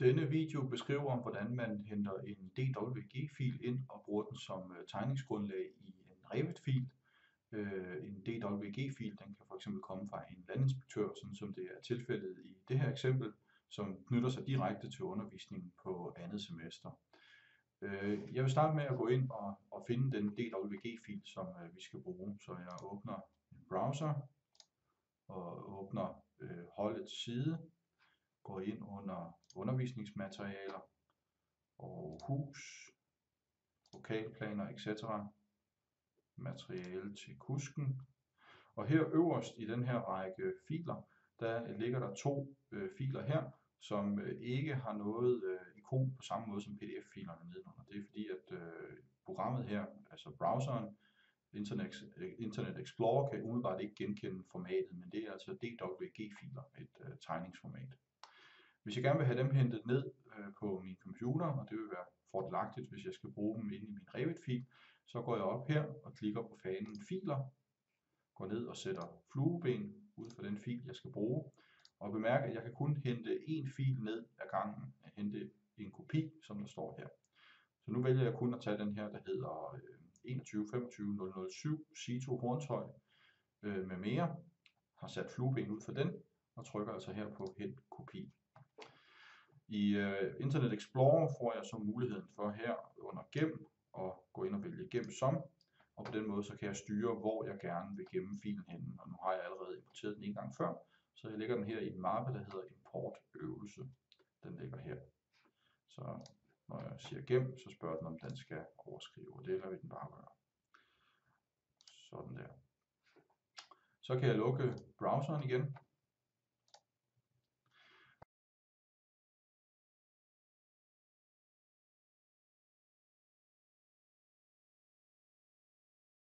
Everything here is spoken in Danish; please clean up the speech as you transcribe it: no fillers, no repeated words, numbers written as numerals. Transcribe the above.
Denne video beskriver, hvordan man henter en DWG-fil ind og bruger den som tegningsgrundlag i en Revit-fil. En DWG-fil den kan fx komme fra en landinspektør, sådan som det er tilfældet i det her eksempel, som knytter sig direkte til undervisningen på andet semester. Jeg vil starte med at gå ind og finde den DWG-fil, som vi skal bruge. Så jeg åbner en browser og åbner holdets side, går ind under undervisningsmaterialer og hus, lokalplaner etc. Materiale til kusken. Og her øverst i den her række filer, der ligger der to filer her, som ikke har noget ikon på samme måde som PDF-filerne nedenunder. Det er fordi, at programmet her, altså browseren, Internet Explorer, kan umiddelbart ikke genkende formatet, men det er altså DWG-filer, et tegningsformat. Hvis jeg gerne vil have dem hentet ned på min computer, og det vil være fordelagtigt, hvis jeg skal bruge dem inde i min Revit-fil, så går jeg op her og klikker på fanen filer, går ned og sætter flueben ud for den fil, jeg skal bruge, og bemærk, at jeg kan kun hente en fil ned ad gangen, hente en kopi, som der står her. Så nu vælger jeg kun at tage den her, der hedder 2125007 Cito Hornshøj med mere, har sat flueben ud for den, og trykker altså her på hent kopi. I Internet Explorer får jeg så muligheden for her under gem at gå ind og vælge gem som, og på den måde så kan jeg styre, hvor jeg gerne vil gemme filen henne. Og nu har jeg allerede importeret den en gang før, så jeg lægger den her i en mappe, der hedder import øvelse. Den ligger her. Så når jeg siger gem, så spørger den, om den skal overskrive, og det lader vi den bare gøre. Sådan der. Så kan jeg lukke browseren igen.